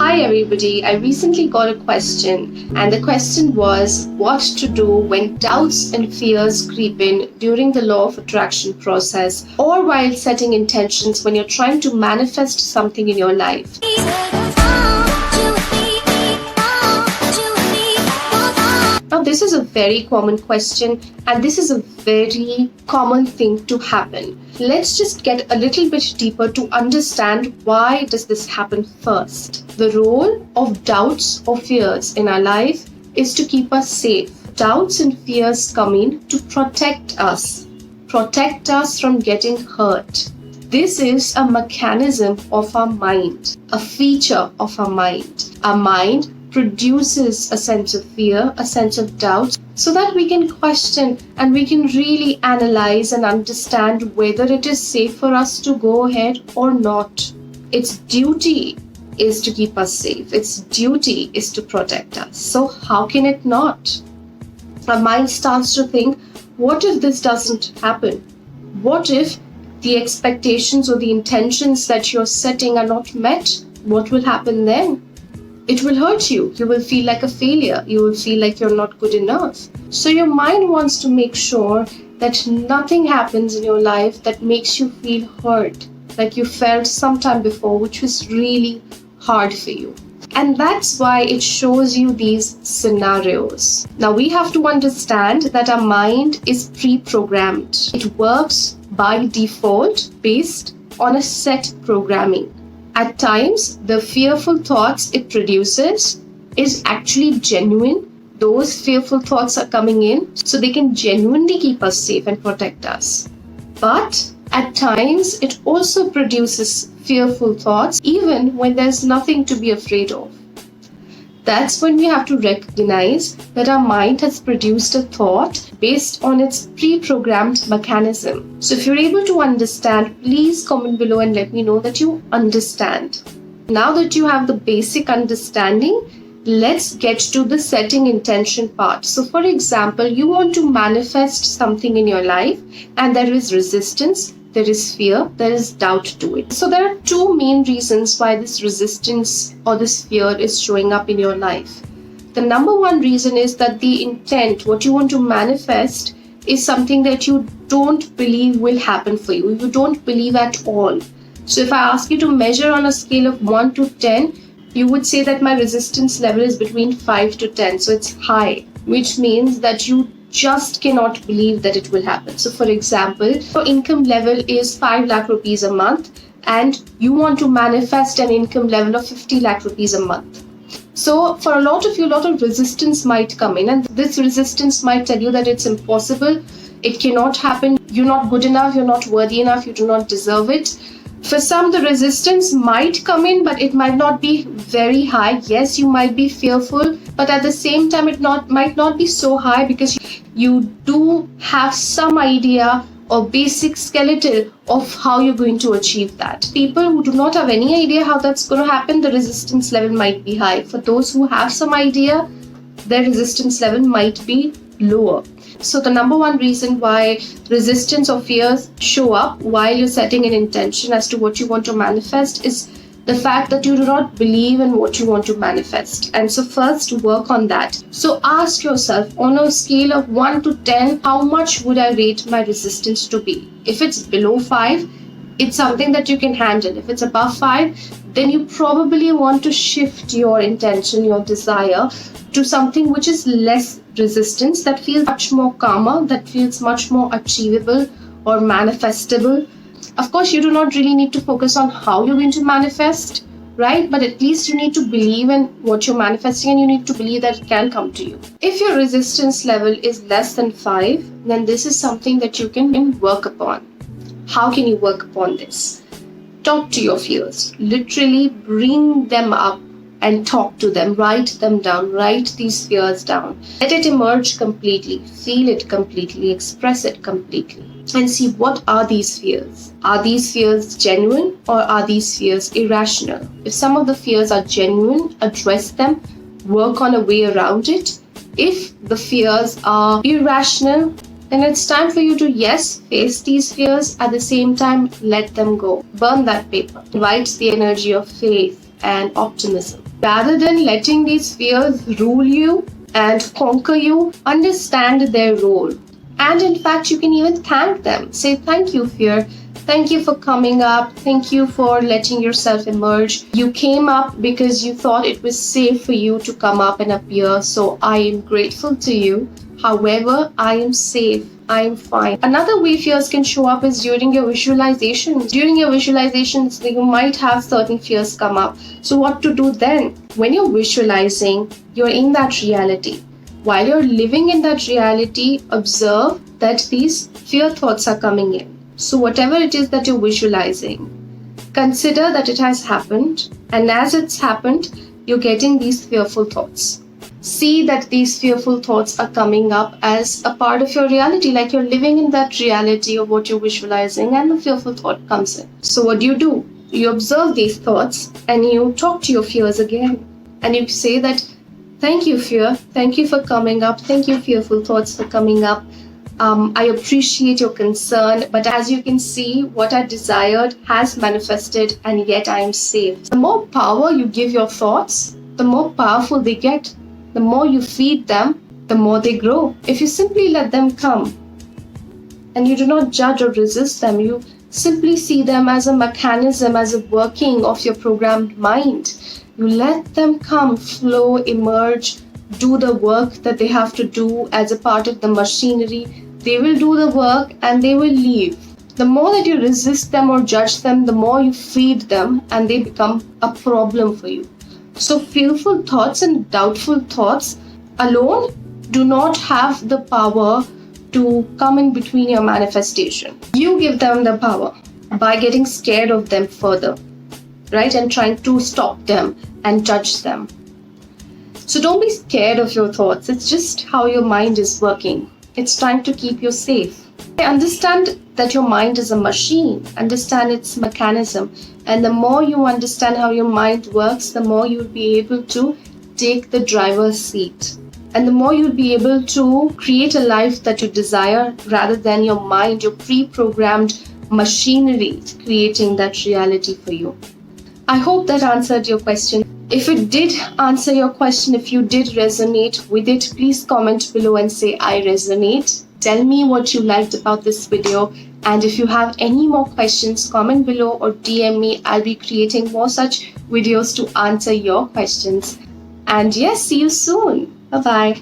Hi everybody, I recently got a question and the question was what to do when doubts and fears creep in during the law of attraction process or while setting intentions when you're trying to manifest something in your life. Now, this is a very common question and this is a very common thing to happen. Let's just get a little bit deeper to understand why does this happen first. The role of doubts or fears in our life is to keep us safe. Doubts and fears come in to protect us from getting hurt. This is a mechanism of our mind, a feature of our mind. Our mind produces a sense of fear, a sense of doubt, so that we can question and we can really analyze and understand whether it is safe for us to go ahead or not. Its duty is to keep us safe. Its duty is to protect us. So how can it not? Our mind starts to think, what if this doesn't happen? What if the expectations or the intentions that you're setting are not met? What will happen then? It will hurt you. You will feel like a failure. You will feel like you're not good enough. So your mind wants to make sure that nothing happens in your life that makes you feel hurt, like you felt sometime before, which was really hard for you. And that's why it shows you these scenarios. Now we have to understand that our mind is pre-programmed. It works by default based on a set programming. At times, the fearful thoughts it produces is actually genuine. Those fearful thoughts are coming in so they can genuinely keep us safe and protect us. But at times, it also produces fearful thoughts even when there's nothing to be afraid of. That's when we have to recognize that our mind has produced a thought based on its pre-programmed mechanism. So if you're able to understand, please comment below and let me know that you understand. Now that you have the basic understanding, let's get to the setting intention part. So for example, you want to manifest something in your life and there is resistance. There is fear, there is doubt to it. So there are two main reasons why this resistance or this fear is showing up in your life. The number one reason is that the intent, what you want to manifest, is something that you don't believe will happen for you. You don't believe at all. So if I ask you to measure on a scale of 1 to 10, you would say that my resistance level is between 5 to 10. So it's high, which means that you just cannot believe that it will happen. So for example, your income level is 5 lakh rupees a month and you want to manifest an income level of 50 lakh rupees a month. So for a lot of you, a lot of resistance might come in and this resistance might tell you that it's impossible, it cannot happen, you're not good enough, you're not worthy enough, you do not deserve it. For some, the resistance might come in, but it might not be very high. Yes, you might be fearful, but at the same time, it might not be so high because you do have some idea or basic skeleton of how you're going to achieve that. People who do not have any idea how that's going to happen, the resistance level might be high. For those who have some idea, their resistance level might be lower. So the number one reason why resistance or fears show up while you're setting an intention as to what you want to manifest is the fact that you do not believe in what you want to manifest. And so first work on that. So ask yourself, on a scale of 1 to 10, how much would I rate my resistance to be? If it's below 5, it's something that you can handle. If it's above 5, then you probably want to shift your intention, your desire to something which is less resistance, that feels much more calmer, that feels much more achievable or manifestable. Of course, you do not really need to focus on how you're going to manifest, right? But at least you need to believe in what you're manifesting and you need to believe that it can come to you. If your resistance level is less than 5, then this is something that you can work upon. How can you work upon this? Talk to your fears. Literally bring them up and talk to them, write them down, write these fears down. Let it emerge completely, feel it completely, express it completely, and see what are these fears. Are these fears genuine or are these fears irrational? If some of the fears are genuine, address them, work on a way around it. If the fears are irrational, then it's time for you to, yes, face these fears, at the same time, let them go. Burn that paper. Invite the energy of faith and optimism. Rather than letting these fears rule you and conquer you, understand their role. And in fact, you can even thank them. Say, thank you, fear. Thank you for coming up. Thank you for letting yourself emerge. You came up because you thought it was safe for you to come up and appear. So I am grateful to you. However, I am safe. I am fine. Another way fears can show up is during your visualizations. During your visualizations, you might have certain fears come up. So what to do then? When you're visualizing, you're in that reality. While you're living in that reality, observe that these fear thoughts are coming in. So whatever it is that you're visualizing, consider that it has happened, and as it's happened, you're getting these fearful thoughts. See that these fearful thoughts are coming up as a part of your reality, like you're living in that reality of what you're visualizing, and the fearful thought comes in. So what do? You observe these thoughts and you talk to your fears again. And you say that, thank you, fear. Thank you for coming up. Thank you, fearful thoughts, for coming up. I appreciate your concern, but as you can see, what I desired has manifested, and yet I am safe. The more power you give your thoughts, the more powerful they get. The more you feed them, the more they grow. If you simply let them come and you do not judge or resist them, you simply see them as a mechanism, as a working of your programmed mind. You let them come, flow, emerge, do the work that they have to do as a part of the machinery. They will do the work and they will leave. The more that you resist them or judge them, the more you feed them and they become a problem for you. So fearful thoughts and doubtful thoughts alone do not have the power to come in between your manifestation. You give them the power by getting scared of them further, right? And trying to stop them and judge them. So don't be scared of your thoughts. It's just how your mind is working. It's trying to keep you safe. Understand that your mind is a machine. Understand its mechanism. And the more you understand how your mind works, the more you'll be able to take the driver's seat. And the more you'll be able to create a life that you desire rather than your mind, your pre-programmed machinery creating that reality for you. I hope that answered your question. If it did answer your question, if you did resonate with it, please comment below and say, I resonate. Tell me what you liked about this video. And if you have any more questions, comment below or DM me. I'll be creating more such videos to answer your questions. And yes, see you soon. Bye-bye.